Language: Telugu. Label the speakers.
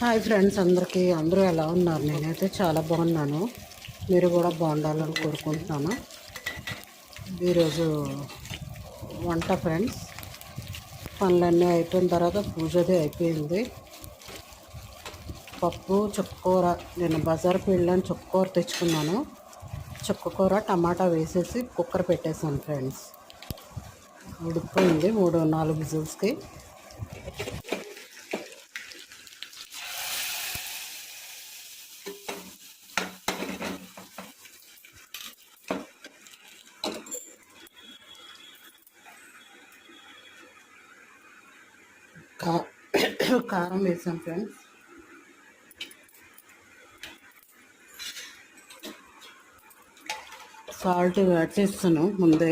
Speaker 1: హాయ్ ఫ్రెండ్స్, అందరూ ఎలా ఉన్నారు? నేనైతే చాలా బాగున్నాను. మీరు కూడా బాగుండాలని కోరుకుంటున్నాను. ఈరోజు వంట ఫ్రెండ్స్, పనులన్నీ అయిపోయిన తర్వాత పూజది అయిపోయింది. పప్పు చుక్కకూర, నేను బజార్కి వెళ్ళాను, చుక్కకూర తెచ్చుకున్నాను. చుక్కకూర టమాటా వేసేసి కుక్కర్ పెట్టేశాను ఫ్రెండ్స్. ఉడికిపోయింది 3-4 విజిల్స్కి. కారం వేసాను ఫ్రెండ్స్. సాల్ట్ యాడ్ చేస్తాను ముందే.